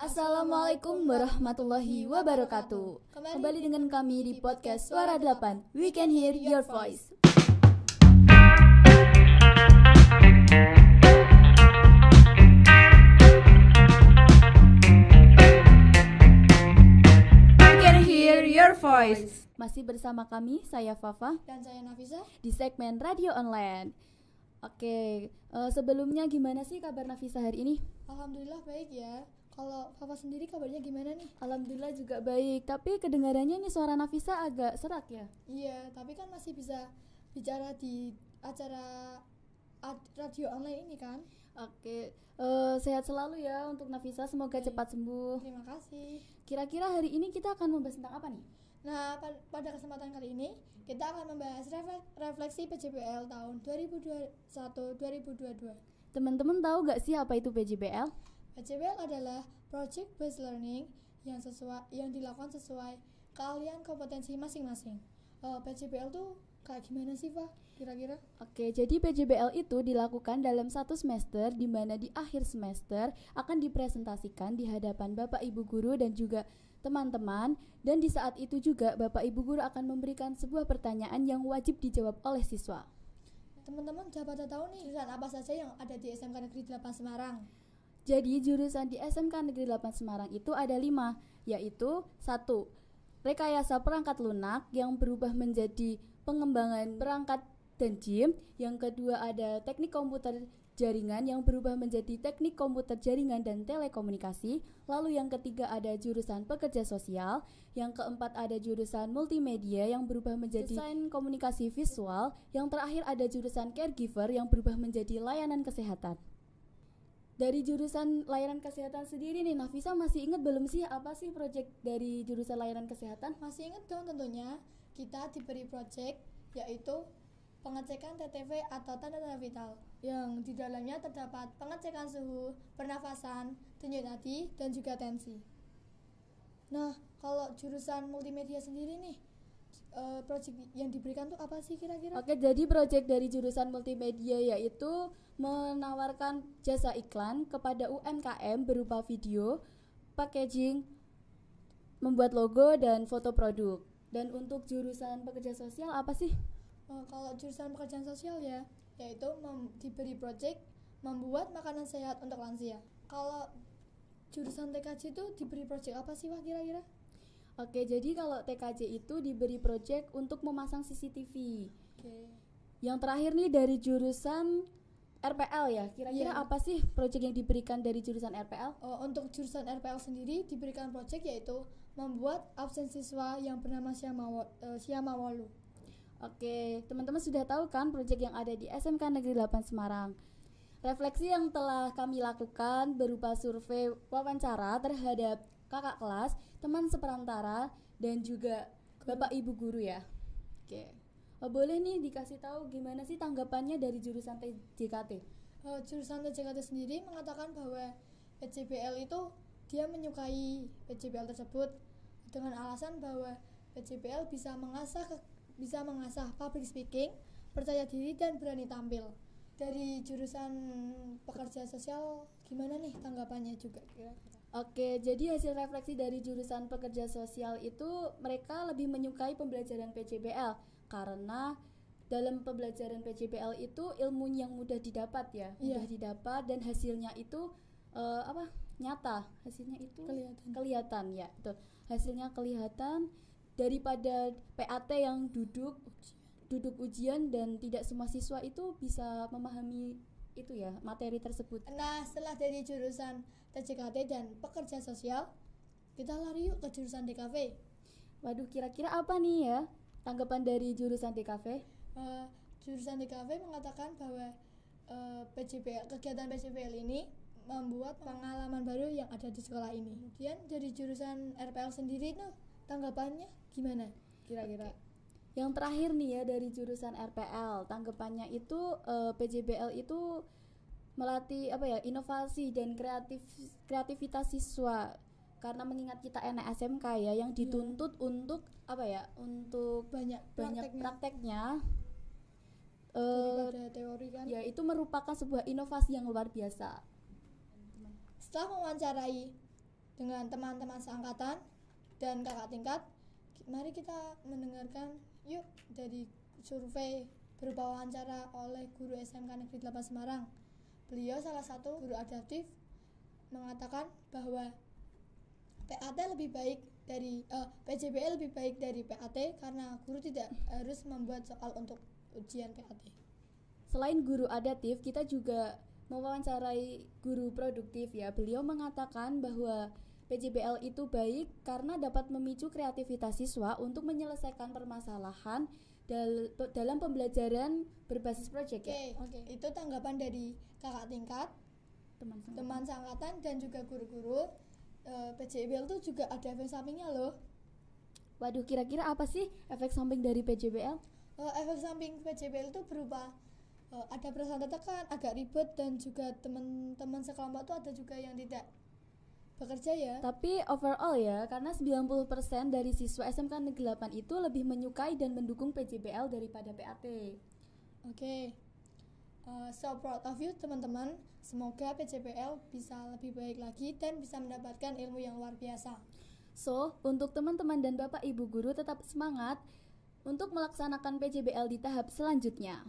Assalamualaikum warahmatullahi wabarakatuh. Kembali dengan kami di podcast Suara 8. We can hear your voice. We can hear your voice. Masih bersama kami, saya Fafa dan saya Nafisa di segmen Radio Online. Oke, sebelumnya gimana sih kabar Nafisa hari ini? Alhamdulillah baik ya. Kalau Fafa sendiri kabarnya gimana nih? Alhamdulillah juga baik, tapi kedengarannya nih suara Nafisa agak serak ya? Iya, tapi kan masih bisa bicara di acara radio online ini kan? Oke, sehat selalu ya untuk Nafisa, semoga cepat sembuh. Terima kasih. Kira-kira hari ini kita akan membahas tentang apa nih? Nah, pada kesempatan kali ini kita akan membahas refleksi PJBL tahun 2021-2022. Teman-teman tahu gak sih apa itu PJBL? PJBL adalah Project Based Learning yang dilakukan sesuai keahlian kompetensi masing-masing. PJBL tuh kayak gimana sih, Pak? Kira-kira? Oke, jadi PJBL itu dilakukan dalam satu semester, di mana di akhir semester akan dipresentasikan di hadapan Bapak Ibu Guru dan juga teman-teman, dan di saat itu juga Bapak Ibu Guru akan memberikan sebuah pertanyaan yang wajib dijawab oleh siswa. Teman-teman udah pada tahu nih jurusan apa saja yang ada di SMK Negeri 8 Semarang? Jadi jurusan di SMK Negeri 8 Semarang itu ada 5, yaitu 1. Rekayasa perangkat lunak yang berubah menjadi pengembangan perangkat dan JIM. Yang kedua ada teknik komputer jaringan yang berubah menjadi teknik komputer jaringan dan telekomunikasi. Lalu yang ketiga ada jurusan pekerja sosial. Yang keempat ada jurusan multimedia yang berubah menjadi desain komunikasi visual. Yang terakhir ada jurusan caregiver yang berubah menjadi layanan kesehatan. Dari jurusan layanan kesehatan sendiri nih, Nafisa masih ingat belum sih apa sih proyek dari jurusan layanan kesehatan? Masih ingat dong tentunya. Kita diberi proyek yaitu pengecekan TTV atau tanda-tanda vital yang di dalamnya terdapat pengecekan suhu, pernafasan, denyut nadi, dan juga tensi. Nah, kalau jurusan multimedia sendiri nih, proyek yang diberikan tuh apa sih kira-kira? Oke, jadi proyek dari jurusan multimedia yaitu menawarkan jasa iklan kepada UMKM berupa video, packaging, membuat logo, dan foto produk. Dan untuk jurusan pekerja sosial apa sih? Kalau jurusan pekerjaan sosial ya, yaitu diberi proyek membuat makanan sehat untuk lansia. Kalau jurusan TKJ itu diberi proyek apa sih Wah kira-kira? Oke, jadi kalau TKJ itu diberi proyek untuk memasang CCTV. Oke. Yang terakhir nih dari jurusan RPL ya, kira-kira apa sih proyek yang diberikan dari jurusan RPL? Untuk jurusan RPL sendiri diberikan proyek yaitu membuat absen siswa yang bernama Syamawalu. Oke, teman-teman sudah tahu kan proyek yang ada di SMK Negeri 8 Semarang. Refleksi yang telah kami lakukan berupa survei wawancara terhadap kakak kelas, teman seperantara, dan juga Bapak Ibu Guru ya. Oke. Boleh nih dikasih tahu gimana sih tanggapannya dari jurusan TJKT? Jurusan TJKT sendiri mengatakan bahwa PJBL itu dia menyukai PJBL tersebut dengan alasan bahwa PJBL bisa mengasah public speaking, percaya diri, dan berani tampil. Dari jurusan pekerja sosial gimana nih tanggapannya juga kira-kira? Oke, jadi hasil refleksi dari jurusan pekerja sosial itu mereka lebih menyukai pembelajaran PJBL karena dalam pembelajaran PJBL itu ilmu yang mudah didapat ya, mudah didapat dan hasilnya itu nyata, hasilnya itu kelihatan ya, betul. Hasilnya kelihatan daripada PAT yang duduk ujian dan tidak semua siswa itu bisa memahami itu ya materi tersebut. Nah, setelah dari jurusan TJKT dan pekerja sosial, kita lari yuk ke jurusan DKV. Waduh, kira-kira apa nih ya tanggapan dari jurusan DKV? Jurusan DKV mengatakan bahwa kegiatan PJBL ini membuat pengalaman baru yang ada di sekolah ini. Kemudian dari jurusan RPL sendiri tuh tanggapannya gimana kira-kira? Yang terakhir nih ya dari jurusan RPL, tanggapannya itu PJBL itu melatih inovasi dan kreativitas siswa karena mengingat kita anak SMK ya yang dituntut untuk untuk banyak prakteknya daripada teori kan. Ya, itu merupakan sebuah inovasi yang luar biasa. Setelah mewawancarai dengan teman-teman seangkatan dan kakak tingkat. Mari kita mendengarkan yuk dari survei berupa wawancara oleh guru SMK Negeri 8 Semarang. Beliau salah satu guru adaptif mengatakan bahwa PAT lebih baik dari PJBL lebih baik dari PAT karena guru tidak harus membuat soal untuk ujian PAT. Selain guru adaptif, kita juga mewawancarai guru produktif ya. Beliau mengatakan bahwa PJBL itu baik karena dapat memicu kreativitas siswa untuk menyelesaikan permasalahan dalam pembelajaran berbasis proyek. Oke. Itu tanggapan dari kakak tingkat, teman seangkatan dan juga guru-guru. PJBL itu juga ada efek sampingnya loh. Waduh, kira-kira apa sih efek samping dari PJBL? Efek samping PJBL itu berupa ada perasaan tertekan, agak ribet, dan juga teman-teman sekelompok itu ada juga yang tidak bekerja ya. Tapi overall ya, karena 90% dari siswa SMK Negeri 8 itu lebih menyukai dan mendukung PJBL daripada PAT. Oke. So proud of you teman-teman. Semoga PJBL bisa lebih baik lagi dan bisa mendapatkan ilmu yang luar biasa. So, untuk teman-teman dan Bapak Ibu guru tetap semangat untuk melaksanakan PJBL di tahap selanjutnya.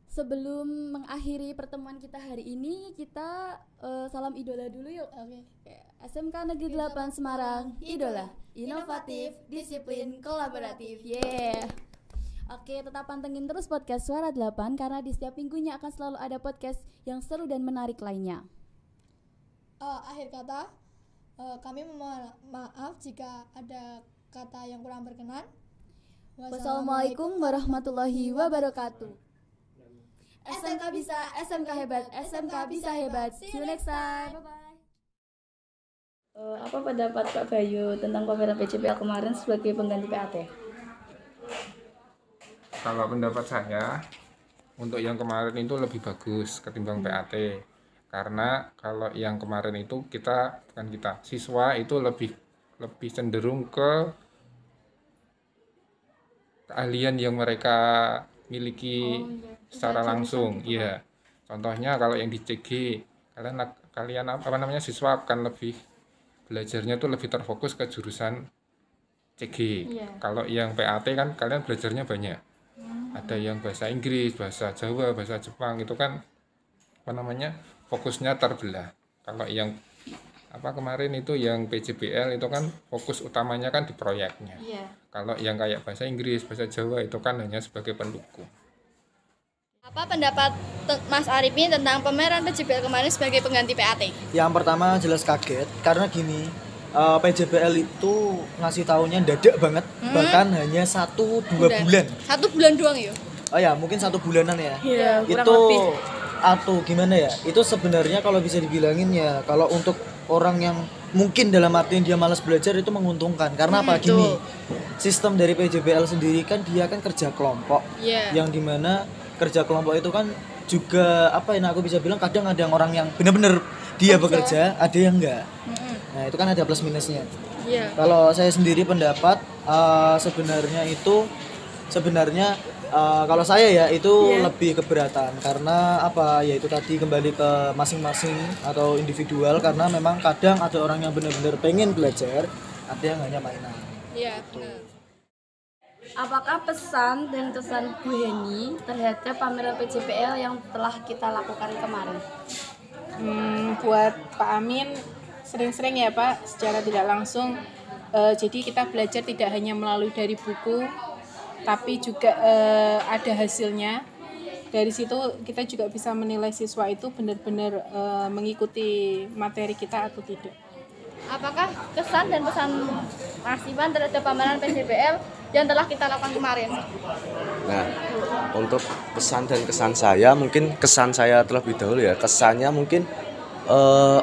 Sebelum mengakhiri pertemuan kita hari ini, kita salam idola dulu yuk. Oke. SMK Negeri 8 Semarang, idola, inovatif, disiplin, kolaboratif. Yeah. Oke, tetap pantengin terus podcast Suara 8 karena di setiap minggunya akan selalu ada podcast yang seru dan menarik lainnya. Akhir kata, kami memohon maaf jika ada kata yang kurang berkenan. Wassalamualaikum warahmatullahi wabarakatuh. SMK bisa, SMK hebat, SMK bisa hebat. See you next time. Bye-bye. Apa pendapat Kak Bayu tentang pameran PJBL kemarin sebagai pengganti PAT? Kalau pendapat saya, untuk yang kemarin itu lebih bagus ketimbang PAT. Karena kalau yang kemarin itu siswa itu lebih cenderung ke keahlian yang mereka miliki secara langsung. Iya. Contohnya kalau yang di CG, siswa akan lebih belajarnya tuh lebih terfokus ke jurusan CG. Kalau yang PAT kan kalian belajarnya banyak. Ada yang bahasa Inggris, bahasa Jawa, bahasa Jepang, itu kan fokusnya terbelah. Kalau yang kemarin itu yang PJBL itu kan fokus utamanya kan di proyeknya. Kalau yang kayak bahasa Inggris, bahasa Jawa itu kan hanya sebagai pendukung. Apa pendapat Mas Arifin tentang pameran PJBL kemarin sebagai pengganti PAT? Yang pertama jelas kaget karena gini, PJBL itu ngasih taunya dadak banget, bahkan hanya 1-2 bulan. 1 bulan doang ya? Oh ya, mungkin 1 bulanan ya. Iya, itu atau gimana ya? Itu sebenarnya kalau bisa dibilangin ya, kalau untuk orang yang mungkin dalam artian dia malas belajar itu menguntungkan. Karena apa? Gini, sistem dari PJBL sendiri kan dia kan kerja kelompok, yang dimana kerja kelompok itu kan juga aku bisa bilang kadang ada orang yang benar-benar dia bekerja, ada yang enggak. Nah itu kan ada plus minusnya. Kalau saya sendiri pendapat sebenarnya kalau saya ya itu lebih keberatan karena ya itu tadi kembali ke masing-masing atau individual, karena memang kadang ada orang yang benar-benar pengen belajar, ada yang hanya mainan. Apakah pesan dan kesan Bu Heni terhadap pameran PJBL yang telah kita lakukan kemarin? Buat Pak Amin, sering-sering ya Pak, secara tidak langsung. Jadi kita belajar tidak hanya melalui dari buku, tapi juga ada hasilnya. Dari situ kita juga bisa menilai siswa itu benar-benar mengikuti materi kita atau tidak. Apakah kesan dan pesan Mas Ivan terhadap pameran PJBL yang telah kita lakukan kemarin? Nah, untuk pesan dan kesan saya, mungkin kesan saya terlebih dahulu ya. Kesannya mungkin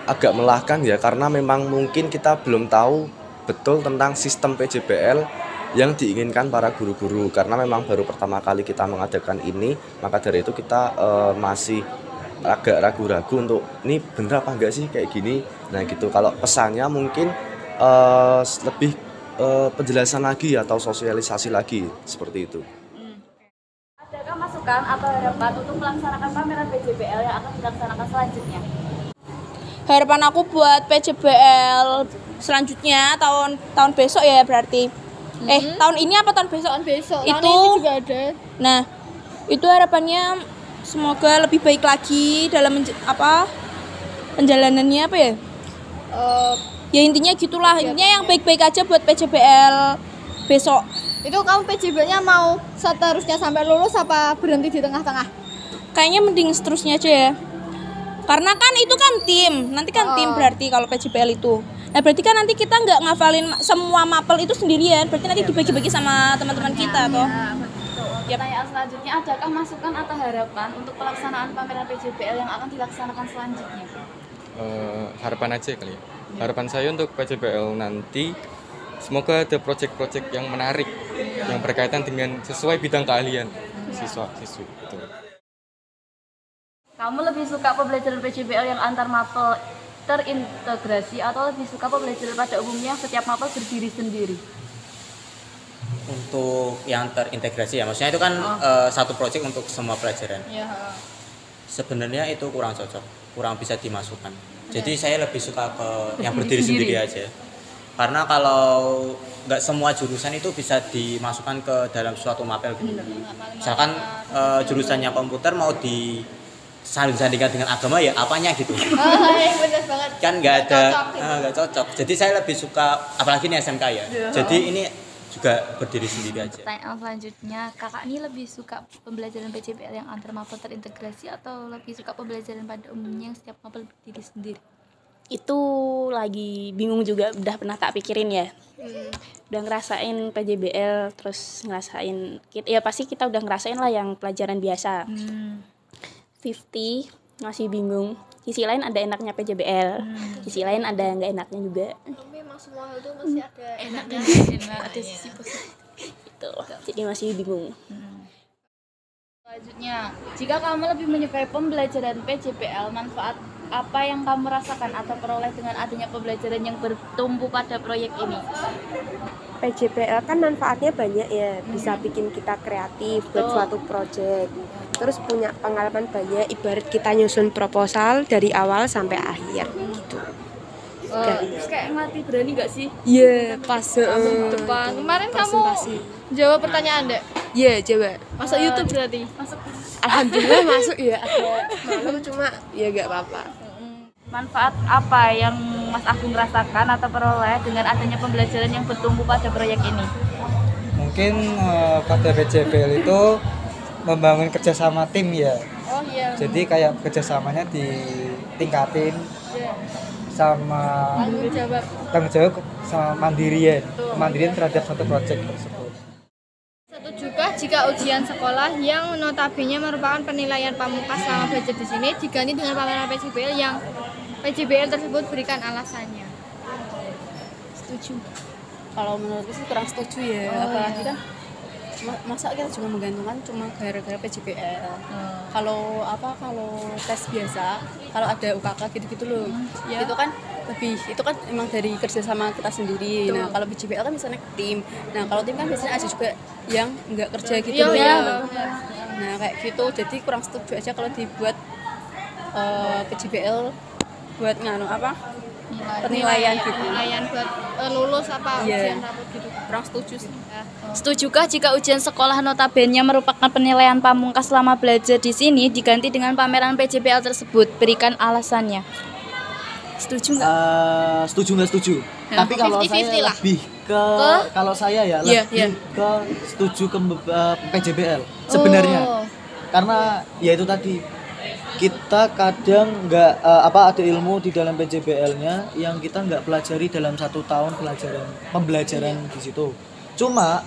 agak melelahkan ya, karena memang mungkin kita belum tahu betul tentang sistem PJBL yang diinginkan para guru-guru, karena memang baru pertama kali kita mengadakan ini, maka dari itu kita masih agak ragu-ragu untuk ini bener apa enggak sih kayak gini. Nah gitu, kalau pesannya mungkin lebih penjelasan lagi atau sosialisasi lagi seperti itu. Adakah masukan atau harapan untuk melaksanakan pameran PJBL yang akan dilaksanakan selanjutnya? harapan aku buat PJBL selanjutnya tahun besok ya berarti. Tahun ini apa tahun besok? Tahun besok. Itu Tahun ini juga ada. Nah, itu harapannya semoga lebih baik lagi dalam penjalanannya apa ya? Ya intinya gitulah. Intinya yang baik-baik aja buat PJBL besok. Itu kamu PJBL-nya mau seterusnya sampai lulus apa berhenti di tengah-tengah? Kayaknya mending seterusnya aja ya. Karena kan itu kan tim. Nanti kan tim berarti kalau PJBL itu. Nah, berarti kan nanti kita nggak ngafalin semua mapel itu sendirian. Berarti nanti dibagi-bagi sama teman-teman kita toh. Pertanyaan selanjutnya, adakah masukan atau harapan untuk pelaksanaan pameran PJBL yang akan dilaksanakan selanjutnya? Harapan aja kali ya. Harapan saya untuk PJBL nanti semoga ada proyek-proyek yang menarik yang berkaitan dengan sesuai bidang keahlian siswa-siswi. Kamu lebih suka pembelajaran PJBL yang antar mapel terintegrasi atau lebih suka pembelajaran pada umumnya yang setiap mapel berdiri sendiri? Untuk yang terintegrasi ya, maksudnya itu kan satu proyek untuk semua pelajaran. Sebenarnya itu kurang cocok, kurang bisa dimasukkan. Jadi saya lebih suka ke yang berdiri sendiri aja. Karena kalau nggak semua jurusan itu bisa dimasukkan ke dalam suatu mapel gitu. Misalkan jurusannya komputer mau disandingkan dengan agama ya apanya gitu. Benar banget. Kan nggak cocok. Jadi saya lebih suka, apalagi ini SMK ya. Jadi ini juga berdiri sendiri aja. Pertanyaan selanjutnya, kakak ini lebih suka pembelajaran PJBL yang antar mapel terintegrasi atau lebih suka pembelajaran pada umumnya yang setiap mapel berdiri sendiri? Itu lagi bingung juga, udah pernah tak pikirin ya. Udah ngerasain PJBL, terus ngerasain ya pasti kita udah ngerasain lah yang pelajaran biasa. 50 masih bingung. Sisi lain ada enaknya PJBL, sisi lain ada nggak enaknya juga. Memang semua hal itu masih ada enaknya. Ada sisi positif. Gitu. Jadi masih bingung. Selanjutnya, jika kamu lebih menyukai pembelajaran PJBL, manfaat apa yang kamu rasakan atau peroleh dengan adanya pembelajaran yang bertumpu pada proyek ini? PJBL kan manfaatnya banyak ya, bisa bikin kita kreatif buat suatu proyek. Terus punya pengalaman banyak, ibarat kita nyusun proposal dari awal sampai akhir gitu. Terus kayak ngelatih berani gak sih? Iya, pas depan. Kemarin kamu jawab pertanyaan dek? Iya, jawab. Masuk YouTube berarti? Masuk. Alhamdulillah masuk ya, agak malu cuma ya gak apa-apa. Manfaat apa yang Mas Agung rasakan atau peroleh dengan adanya pembelajaran yang bertumpu pada proyek ini? Mungkin pada PJBL itu membangun kerjasama tim ya. Oh iya. Jadi kayak kerjasamanya ditingkatin sama tanggung jawab sama mandirian terhadap satu proyek tersebut. Setujukah jika ujian sekolah yang notabene merupakan penilaian pamungkas selama belajar di sini diganti dengan pameran PJBL yang PJBL tersebut berikan alasannya? Setuju. Kalau menurutku sih kurang setuju ya. Apalagi kan masa kita juga menggantungkan cuma gara-gara PJBL. Kalau tes biasa, kalau ada UKK gitu-gitu loh, itu kan emang dari kerjasama kita sendiri. Nah kalau PJBL kan misalnya tim, nah kalau tim kan biasanya ada juga yang nggak kerja gitu loh ya. Nah kayak gitu, jadi kurang setuju aja kalau dibuat PJBL buat penilaian gitu. Penilaian buat lulus apa ujian rapot gitu. Kurang setuju sih. Setujukah jika ujian sekolah notabene merupakan penilaian pamungkas selama belajar di sini diganti dengan pameran PJBL tersebut? Berikan alasannya. Setuju nggak? Setuju nggak setuju. Tapi kalau saya lebih ke kalau saya ya lebih ke setuju ke PJBL sebenarnya. Karena ya itu tadi kita kadang nggak ada ilmu di dalam PJBL-nya yang kita nggak pelajari dalam 1 tahun pembelajaran di situ. Cuma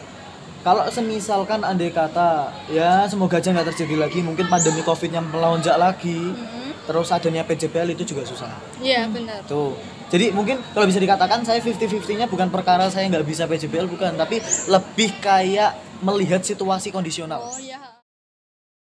kalau semisalkan andai kata ya semoga aja nggak terjadi lagi, mungkin pandemi COVID yang melonjak lagi, terus adanya PJBL itu juga susah. Iya benar. Tuh. Jadi mungkin kalau bisa dikatakan saya 50-50-nya bukan perkara saya nggak bisa PJBL bukan, tapi lebih kayak melihat situasi kondisional.